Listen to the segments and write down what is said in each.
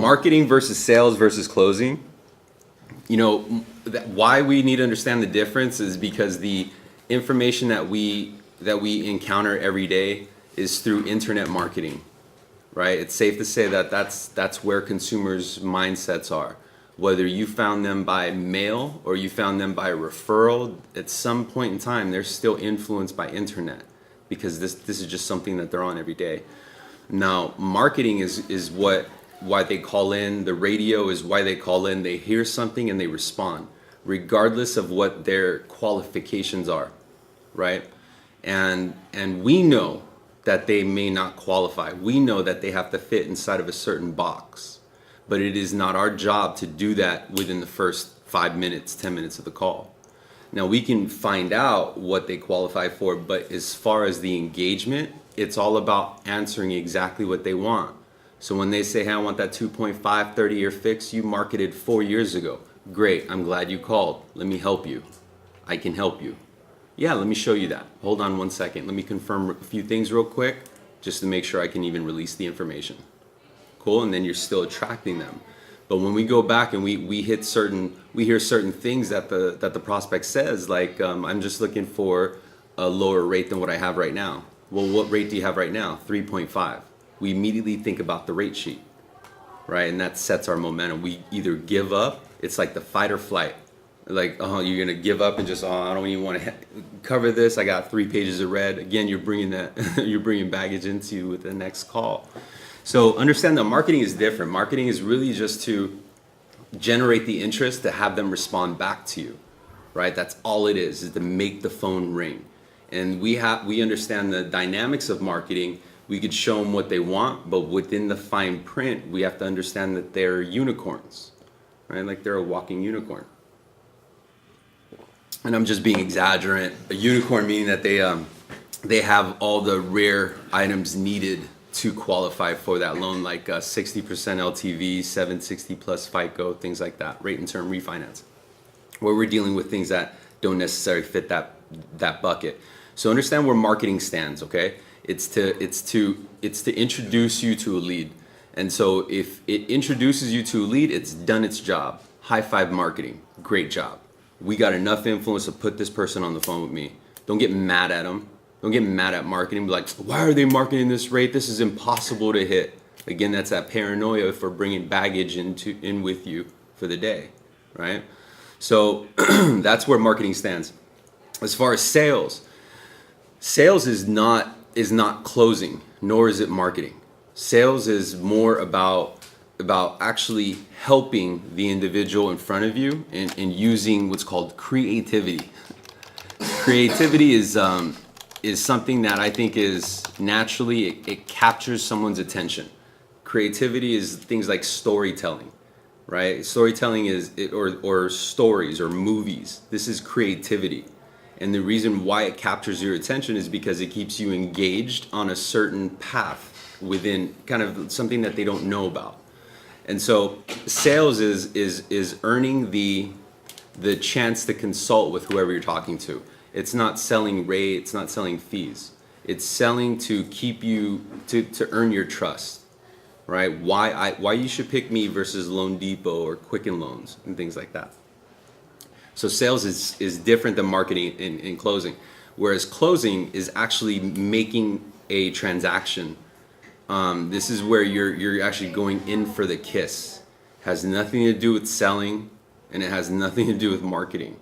marketing versus sales versus closing, why we need to understand the difference is because the information that we encounter every day is through internet marketing, right? It's safe to say that that's where consumers' mindsets are. Whether you found them by mail or you found them by referral, at some point in time, they're still influenced by internet because this is just something that they're on every day. Now, marketing is why they call in. The radio is why they call in. They hear something and they respond, regardless of what their qualifications are, right? And we know that they may not qualify. We know that they have to fit inside of a certain box. But it is not our job to do that within the first 5 minutes, 10 minutes of the call. Now, we can find out what they qualify for, but as far as the engagement, it's all about answering exactly what they want. So when they say, hey, I want that 2.5 30-year fix you marketed 4 years ago. Great, I'm glad you called. Let me help you. I can help you. Yeah, let me show you that. Hold on 1 second. Let me confirm a few things real quick just to make sure I can even release the information. Cool, and then you're still attracting them. But when we go back and we hear certain things that the prospect says, like I'm just looking for a lower rate than what I have right now. Well, what rate do you have right now? 3.5. We immediately think about the rate sheet, right? And that sets our momentum. We either give up. It's like the fight or flight. Like, oh, you're gonna give up and just, oh, I don't even want to cover this. I got 3 pages of red. Again, you're bringing baggage into with the next call. So understand that marketing is different. Marketing is really just to generate the interest to have them respond back to you, right? That's all it is to make the phone ring. And we understand the dynamics of marketing. We could show them what they want, but within the fine print, we have to understand that they're unicorns, right? Like they're a walking unicorn. And I'm just being exaggerant. A unicorn meaning that they have all the rare items needed to qualify for that loan, like 60% LTV, 760 plus FICO, things like that, rate and term refinance, where we're dealing with things that don't necessarily fit that bucket. So understand where marketing stands, okay? It's to introduce you to a lead. And so if it introduces you to a lead, it's done its job. High five marketing, great job. We got enough influence to put this person on the phone with me. Don't get mad at them. Don't get mad at marketing. Be like, why are they marketing this rate? This is impossible to hit. Again, that's that paranoia for bringing baggage in with you for the day, right? So that's where marketing stands. As far as sales is not closing, nor is it marketing. Sales is more about actually helping the individual in front of you and using what's called creativity. Creativity is something that I think is naturally, it captures someone's attention. Creativity is things like storytelling, right? Storytelling or stories or movies. This is creativity. And the reason why it captures your attention is because it keeps you engaged on a certain path within kind of something that they don't know about. And so sales is earning the chance to consult with whoever you're talking to. It's not selling rate, it's not selling fees. It's selling to keep you to earn your trust, right? Why you should pick me versus Loan Depot or Quicken Loans and things like that. So sales is different than marketing in closing, whereas closing is actually making a transaction. This is where you're actually going in for the kiss. Has nothing to do with selling, and it has nothing to do with marketing.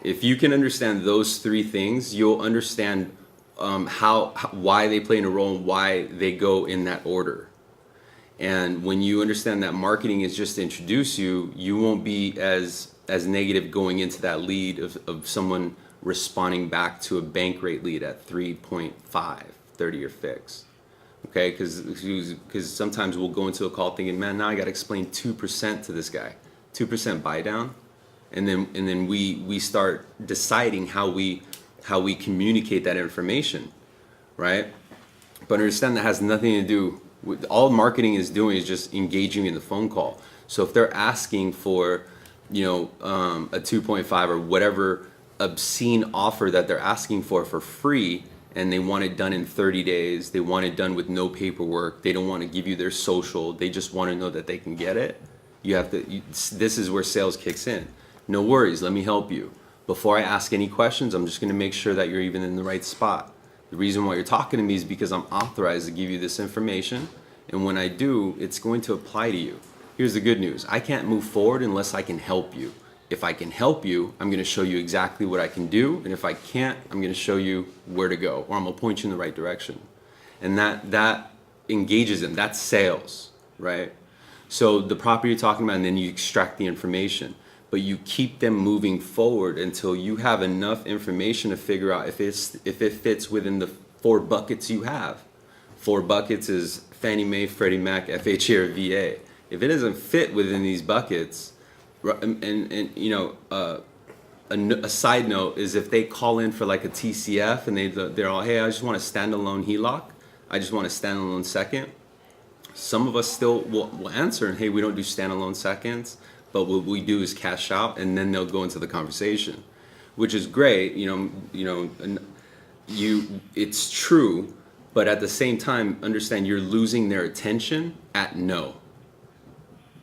If you can understand those three things, you'll understand why they play in a role and why they go in that order. And when you understand that marketing is just to introduce you, you won't be as negative going into that lead of someone responding back to a bank rate lead at 3.5, 30-year fix. Okay, because sometimes we'll go into a call thinking, man, now I got to explain 2% to this guy, 2% buy down. And then we start deciding how we communicate that information, right? But understand that has nothing to do with, all marketing is doing is just engaging in the phone call. So if they're asking for, a 2.5 or whatever obscene offer that they're asking for free, and they want it done in 30 days. They want it done with no paperwork. They don't want to give you their social. They just want to know that they can get it. You have to, this is where sales kicks in. No worries, let me help you. Before I ask any questions, I'm just going to make sure that you're even in the right spot. The reason why you're talking to me is because I'm authorized to give you this information, and when I do, it's going to apply to you. Here's the good news. I can't move forward unless I can help you. If I can help you, I'm going to show you exactly what I can do, and if I can't, I'm going to show you where to go, or I'm going to point you in the right direction. And that engages them. That's sales, right? So the property you're talking about, and then you extract the information, but you keep them moving forward until you have enough information to figure out if it fits within the 4 buckets you have. 4 buckets is Fannie Mae, Freddie Mac, FHA, or VA. If it doesn't fit within these buckets, and you know, a side note is if they call in for like a TCF and they're all, hey, I just want a standalone HELOC, I just want a standalone second. Some of us still will answer, and hey, we don't do standalone seconds, but what we do is cash out, and then they'll go into the conversation, which is great. It's true, but at the same time, understand you're losing their attention at no.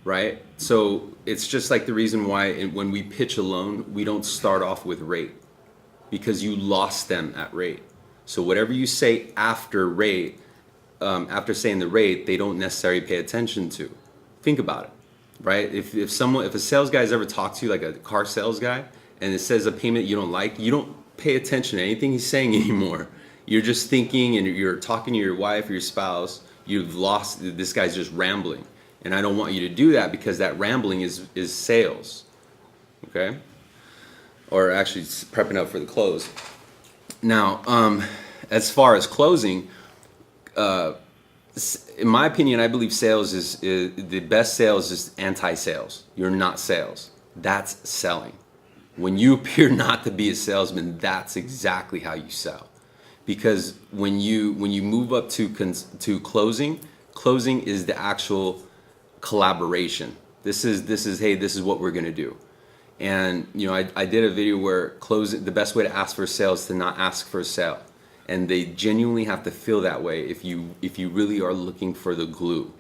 Right? So it's just like the reason why when we pitch a loan, we don't start off with rate, because you lost them at rate. So whatever you say after rate, after saying the rate, they don't necessarily pay attention to. Think about it, right? If a sales guy has ever talked to you, like a car sales guy, and it says a payment you don't like, you don't pay attention to anything he's saying anymore. You're just thinking, and you're talking to your wife or your spouse. You've lost, this guy's just rambling. And I don't want you to do that, because that rambling is sales, okay? Or actually prepping up for the close. Now, as far as closing, in my opinion, I believe sales is the best sales is anti-sales. You're not sales. That's selling. When you appear not to be a salesman, that's exactly how you sell. Because when you move up to closing is the actual collaboration. This is hey, this is what we're gonna do. And you know, I did a video where the best way to ask for a sale is to not ask for a sale. And they genuinely have to feel that way if you really are looking for the glue.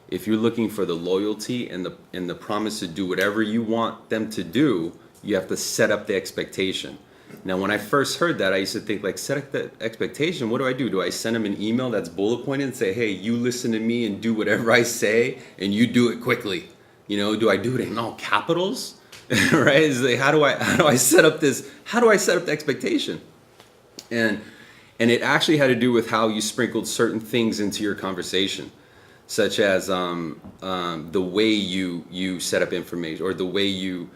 If you're looking for the loyalty and the promise to do whatever you want them to do, you have to set up the expectation. Now, when I first heard that, I used to think, like, set up the expectation. What do? Do I send them an email that's bullet pointed and say, hey, you listen to me and do whatever I say, and you do it quickly? You know, do I do it in all capitals? Right? It's like, how do I set up this? How do I set up the expectation? And it actually had to do with how you sprinkled certain things into your conversation, such as the way you set up information, or the way you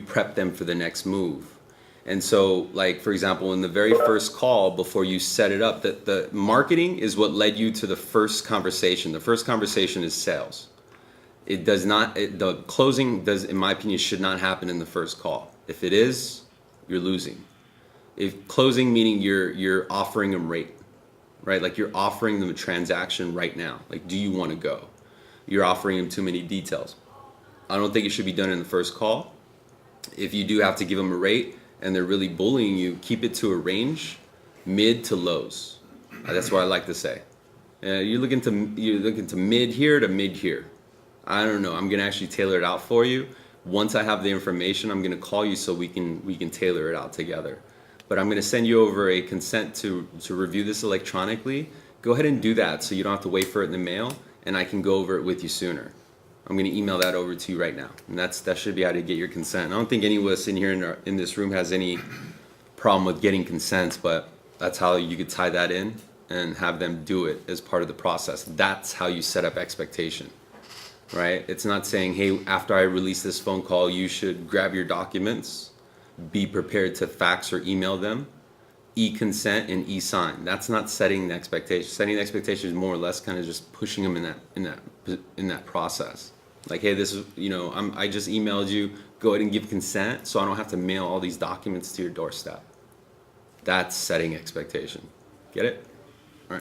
prep them for the next move. And so, like, for example, in the very first call, before you set it up, the marketing is what led you to the first conversation. The first conversation is sales. It does not, the closing does, in my opinion, should not happen in the first call. If it is, you're losing. If closing, meaning you're offering them rate, right? Like, you're offering them a transaction right now. Like, do you want to go? You're offering them too many details. I don't think it should be done in the first call. If you do have to give them a rate, and they're really bullying you, keep it to a range, mid to lows. That's what I like to say. You're looking to mid here to mid here. I don't know. I'm gonna actually tailor it out for you. Once I have the information, I'm gonna call you so we can tailor it out together. But I'm gonna send you over a consent to review this electronically. Go ahead and do that so you don't have to wait for it in the mail, and I can go over it with you sooner. I'm going to email that over to you right now, and that should be how to get your consent. I don't think any of us in here in this room has any problem with getting consents, but that's how you could tie that in and have them do it as part of the process. That's how you set up expectation, right? It's not saying, hey, after I release this phone call, you should grab your documents, be prepared to fax or email them, e-consent and e-sign. That's not setting the expectation. Setting the expectation is more or less kind of just pushing them in that process. Like, hey, this is, you know, I just emailed you, go ahead and give consent so I don't have to mail all these documents to your doorstep. That's setting expectation. Get it?